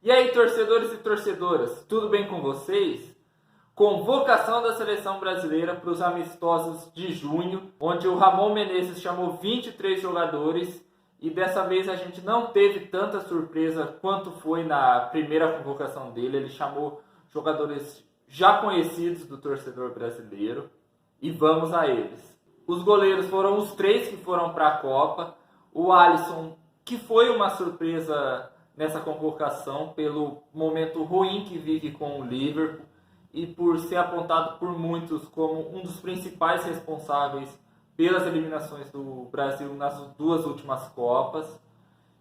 E aí, torcedores e torcedoras, tudo bem com vocês? Convocação da seleção brasileira para os amistosos de junho, onde o Ramon Menezes chamou 23 jogadores e dessa vez a gente não teve tanta surpresa quanto foi na primeira convocação dele. Ele chamou jogadores já conhecidos do torcedor brasileiro e vamos a eles. Os goleiros foram os três que foram para a Copa. O Alisson, que foi uma surpresa nessa convocação pelo momento ruim que vive com o Liverpool e por ser apontado por muitos como um dos principais responsáveis pelas eliminações do Brasil nas duas últimas Copas.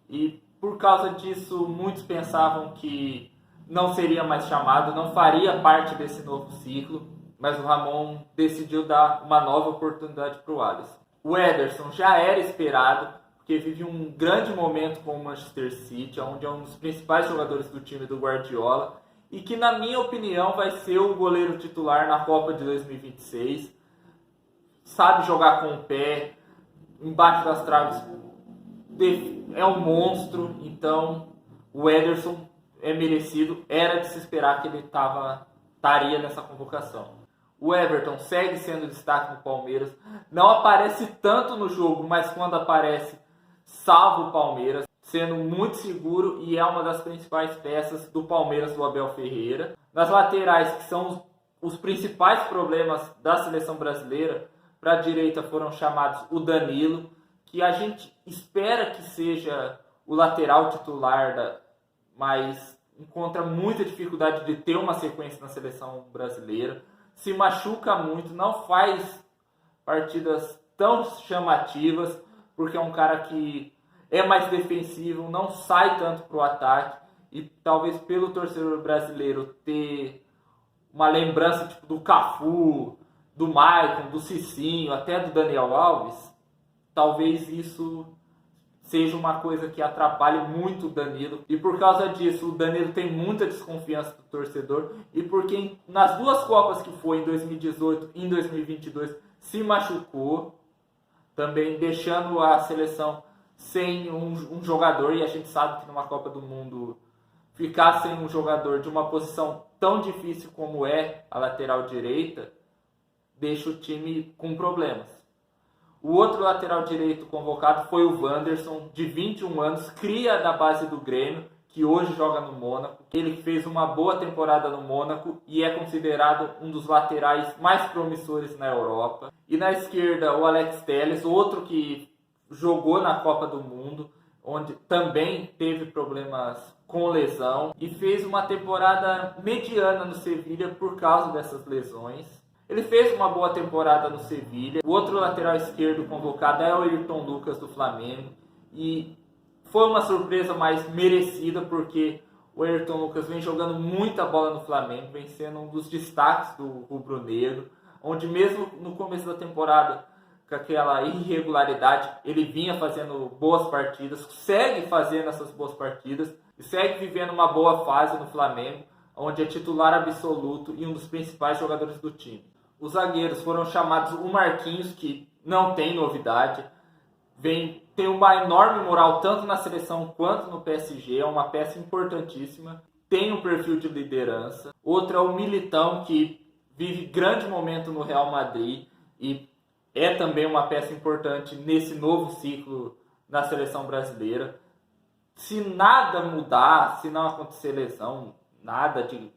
E por causa disso, muitos pensavam que não seria mais chamado, não faria parte desse novo ciclo, mas o Ramon decidiu dar uma nova oportunidade para o Alisson. O Ederson já era esperado, porque vive um grande momento com o Manchester City, onde é um dos principais jogadores do time do Guardiola, e que, na minha opinião, vai ser o goleiro titular na Copa de 2026. Sabe jogar com o pé, embaixo das traves, é um monstro, então o Ederson é merecido, era de se esperar que ele estaria nessa convocação. O Everton segue sendo destaque no Palmeiras, não aparece tanto no jogo, mas quando aparece, salva o Palmeiras, sendo muito seguro e é uma das principais peças do Palmeiras do Abel Ferreira. Nas laterais, que são os principais problemas da seleção brasileira, para a direita foram chamados o Danilo, que a gente espera que seja o lateral titular, mas encontra muita dificuldade de ter uma sequência na seleção brasileira. Se machuca muito, não faz partidas tão chamativas, porque é um cara que é mais defensivo, não sai tanto para o ataque, e talvez pelo torcedor brasileiro ter uma lembrança tipo do Cafu, do Maicon, do Cicinho, até do Daniel Alves, talvez isso seja uma coisa que atrapalhe muito o Danilo. E por causa disso, o Danilo tem muita desconfiança do torcedor. E porque nas duas Copas que foi, em 2018 e em 2022, se machucou, também deixando a seleção sem um jogador. E a gente sabe que numa Copa do Mundo, ficar sem um jogador de uma posição tão difícil como é a lateral direita, deixa o time com problemas. O outro lateral direito convocado foi o Wanderson, de 21 anos, cria da base do Grêmio, que hoje joga no Mônaco. Ele fez uma boa temporada no Mônaco e é considerado um dos laterais mais promissores na Europa. E na esquerda, o Alex Telles, outro que jogou na Copa do Mundo, onde também teve problemas com lesão e fez uma temporada mediana no Sevilha por causa dessas lesões. Ele fez uma boa temporada no Sevilha. O outro lateral esquerdo convocado é o Ayrton Lucas do Flamengo. E foi uma surpresa mais merecida, porque o Ayrton Lucas vem jogando muita bola no Flamengo, vem sendo um dos destaques do rubro-negro, onde mesmo no começo da temporada, com aquela irregularidade, ele vinha fazendo boas partidas, segue fazendo essas boas partidas e segue vivendo uma boa fase no Flamengo, onde é titular absoluto e um dos principais jogadores do time. Os zagueiros foram chamados o Marquinhos, que não tem novidade, tem uma enorme moral tanto na seleção quanto no PSG, é uma peça importantíssima, tem um perfil de liderança. Outro é o Militão, que vive grande momento no Real Madrid e é também uma peça importante nesse novo ciclo na seleção brasileira. Se nada mudar, se não acontecer lesão, nada de que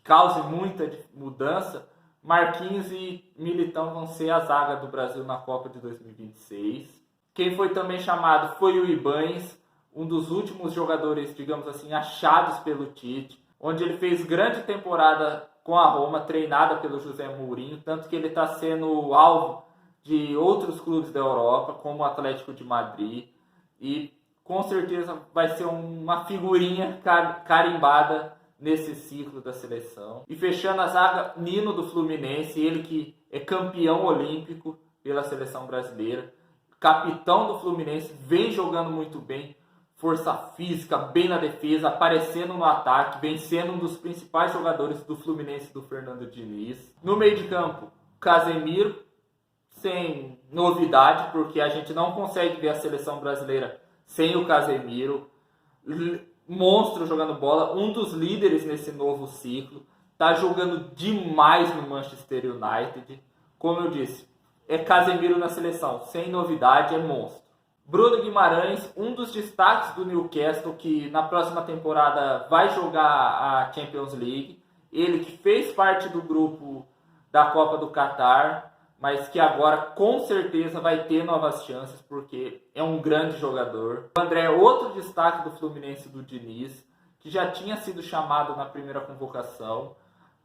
cause muita mudança, Marquinhos e Militão vão ser a zaga do Brasil na Copa de 2026. Quem foi também chamado foi o Ibañez, um dos últimos jogadores, digamos assim, achados pelo Tite, onde ele fez grande temporada com a Roma, treinada pelo José Mourinho, tanto que ele está sendo alvo de outros clubes da Europa, como o Atlético de Madrid, e com certeza vai ser uma figurinha carimbada nesse ciclo da seleção. E fechando a zaga, Nino do Fluminense, ele que é campeão olímpico pela seleção brasileira, capitão do Fluminense, vem jogando muito bem, força física, bem na defesa, aparecendo no ataque, vem sendo um dos principais jogadores do Fluminense do Fernando Diniz. No meio de campo, Casemiro, sem novidade, porque a gente não consegue ver a seleção brasileira sem o Casemiro. monstro jogando bola, um dos líderes nesse novo ciclo, tá jogando demais no Manchester United. Como eu disse, é Casemiro na seleção, sem novidade, é monstro. Bruno Guimarães, um dos destaques do Newcastle, que na próxima temporada vai jogar a Champions League. Ele que fez parte do grupo da Copa do Catar, mas que agora com certeza vai ter novas chances, porque é um grande jogador. O André é outro destaque do Fluminense do Diniz, que já tinha sido chamado na primeira convocação.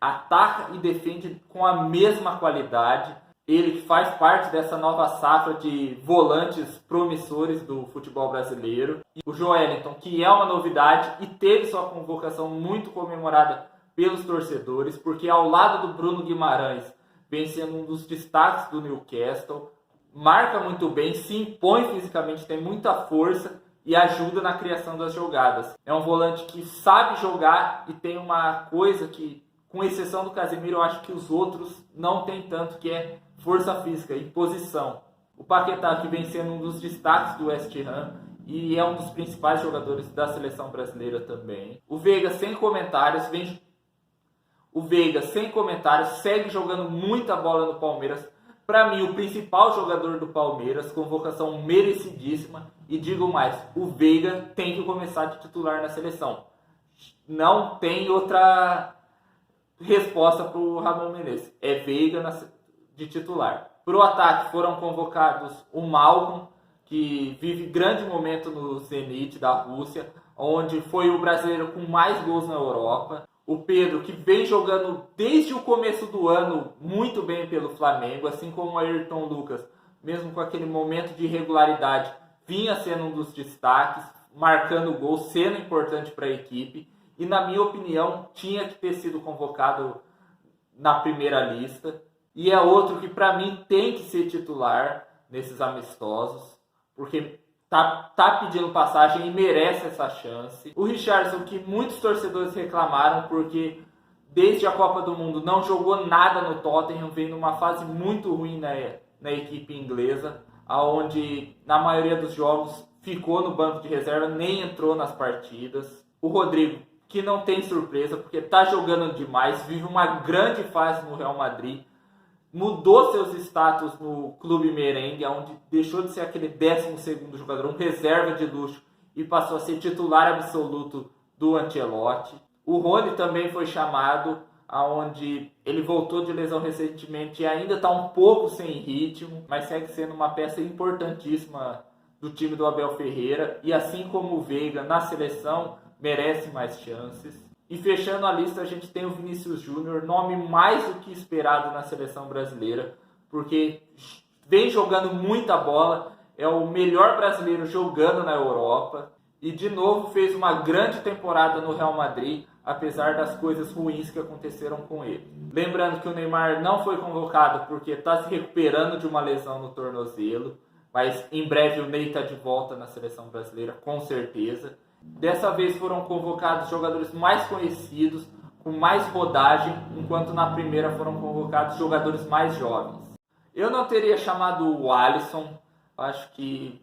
Ataca e defende com a mesma qualidade. Ele que faz parte dessa nova safra de volantes promissores do futebol brasileiro. E o Joelinton, que é uma novidade e teve sua convocação muito comemorada pelos torcedores, porque ao lado do Bruno Guimarães vem sendo um dos destaques do Newcastle, marca muito bem, se impõe fisicamente, tem muita força e ajuda na criação das jogadas. É um volante que sabe jogar e tem uma coisa que, com exceção do Casemiro, eu acho que os outros não tem tanto, que é força física e posição. O Paquetá, que vem sendo um dos destaques do West Ham e é um dos principais jogadores da seleção brasileira também. O Veiga, sem comentários, segue jogando muita bola no Palmeiras. Para mim, o principal jogador do Palmeiras, convocação merecidíssima. E digo mais, o Veiga tem que começar de titular na seleção. Não tem outra resposta para o Ramon Menezes. É Veiga de titular. Para o ataque foram convocados o Malcom, que vive grande momento no Zenit da Rússia, onde foi o brasileiro com mais gols na Europa. O Pedro, que vem jogando desde o começo do ano muito bem pelo Flamengo, assim como o Ayrton Lucas, mesmo com aquele momento de irregularidade, vinha sendo um dos destaques, marcando gol, sendo importante para a equipe. E, na minha opinião, tinha que ter sido convocado na primeira lista. E é outro que, para mim, tem que ser titular nesses amistosos, porque tá pedindo passagem e merece essa chance. O Richarlison, que muitos torcedores reclamaram porque desde a Copa do Mundo não jogou nada no Tottenham, vem numa fase muito ruim na equipe inglesa, onde na maioria dos jogos ficou no banco de reserva, nem entrou nas partidas. O Rodrigo, que não tem surpresa porque tá jogando demais, vive uma grande fase no Real Madrid, mudou seus status no clube merengue, onde deixou de ser aquele 12º jogador, um reserva de luxo, e passou a ser titular absoluto do Ancelotti. O Rony também foi chamado, onde ele voltou de lesão recentemente e ainda está um pouco sem ritmo, mas segue sendo uma peça importantíssima do time do Abel Ferreira, e assim como o Veiga na seleção, merece mais chances. E fechando a lista, a gente tem o Vinícius Júnior, nome mais do que esperado na seleção brasileira, porque vem jogando muita bola, é o melhor brasileiro jogando na Europa, e de novo fez uma grande temporada no Real Madrid, apesar das coisas ruins que aconteceram com ele. Lembrando que o Neymar não foi convocado porque está se recuperando de uma lesão no tornozelo, mas em breve o Ney está de volta na seleção brasileira, com certeza. Dessa vez foram convocados jogadores mais conhecidos, com mais rodagem, enquanto na primeira foram convocados jogadores mais jovens. Eu não teria chamado o Alisson, acho que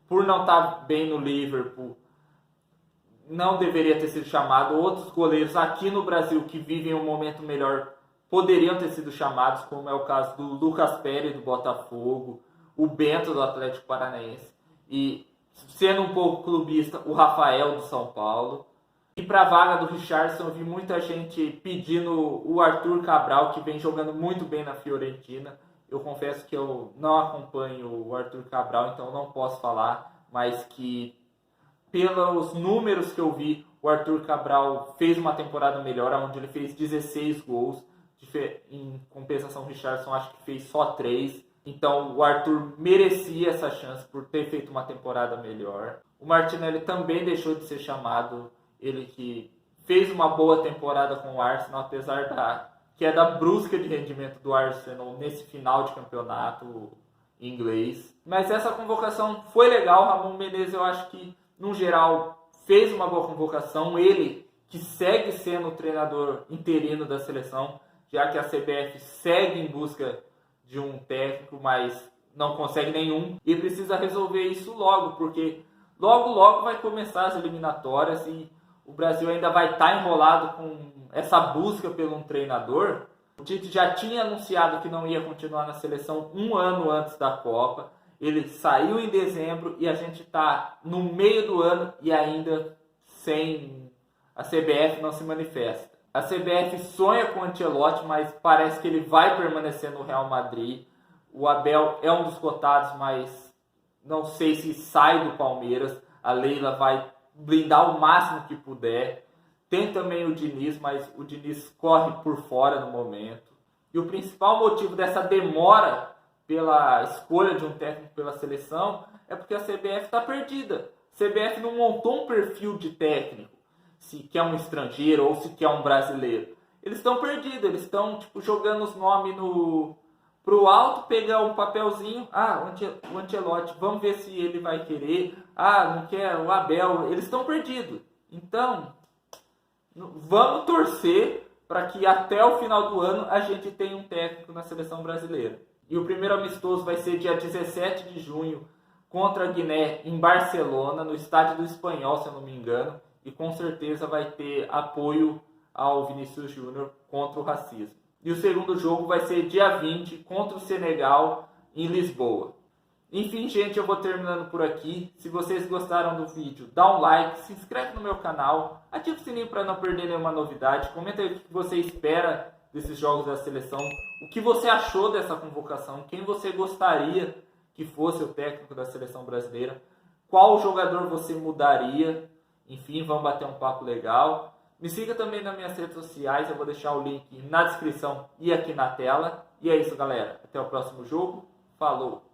por não estar bem no Liverpool, não deveria ter sido chamado. Outros goleiros aqui no Brasil que vivem um momento melhor poderiam ter sido chamados, como é o caso do Lucas Perry do Botafogo, o Bento do Atlético Paranaense e, sendo um pouco clubista, o Rafael do São Paulo. E para a vaga do Richarlison, eu vi muita gente pedindo o Arthur Cabral, que vem jogando muito bem na Fiorentina. Eu confesso que eu não acompanho o Arthur Cabral, então não posso falar, mas que pelos números que eu vi, o Arthur Cabral fez uma temporada melhor, onde ele fez 16 gols. Em compensação, o Richarlison acho que fez só 3. Então o Arthur merecia essa chance por ter feito uma temporada melhor. O Martinelli também deixou de ser chamado, ele que fez uma boa temporada com o Arsenal, apesar da queda brusca de rendimento do Arsenal nesse final de campeonato inglês. Mas essa convocação foi legal. O Ramon Menezes, eu acho que, no geral, fez uma boa convocação. Ele que segue sendo o treinador interino da seleção, já que a CBF segue em busca de um técnico, mas não consegue nenhum, e precisa resolver isso logo, porque Logo, logo vai começar as eliminatórias e o Brasil ainda vai estar enrolado com essa busca por um treinador. O Tite já tinha anunciado que não ia continuar na seleção um ano antes da Copa. Ele saiu em dezembro e a gente está no meio do ano e ainda sem a CBF não se manifesta. A CBF sonha com o Ancelotti, mas parece que ele vai permanecer no Real Madrid. O Abel é um dos cotados, mas não sei se sai do Palmeiras. A Leila vai blindar o máximo que puder. Tem também o Diniz, mas o Diniz corre por fora no momento. E o principal motivo dessa demora pela escolha de um técnico pela seleção é porque a CBF está perdida. A CBF não montou um perfil de técnico, se quer um estrangeiro ou se quer um brasileiro. Eles estão perdidos, eles estão jogando os nomes pro alto, pegar um papelzinho, o Ancelotti, vamos ver se ele vai querer, não quer o Abel, eles estão perdidos. Então, vamos torcer para que até o final do ano a gente tenha um técnico na seleção brasileira. E o primeiro amistoso vai ser dia 17 de junho contra a Guiné em Barcelona, no estádio do Espanhol, se eu não me engano. E com certeza vai ter apoio ao Vinícius Júnior contra o racismo. E o segundo jogo vai ser dia 20 contra o Senegal em Lisboa. Enfim, gente, eu vou terminando por aqui. Se vocês gostaram do vídeo, dá um like, se inscreve no meu canal, ativa o sininho para não perder nenhuma novidade. Comenta aí o que você espera desses jogos da seleção, o que você achou dessa convocação, quem você gostaria que fosse o técnico da seleção brasileira, qual jogador você mudaria. Enfim, vamos bater um papo legal. Me siga também nas minhas redes sociais, eu vou deixar o link na descrição e aqui na tela. E é isso, galera. Até o próximo jogo. Falou!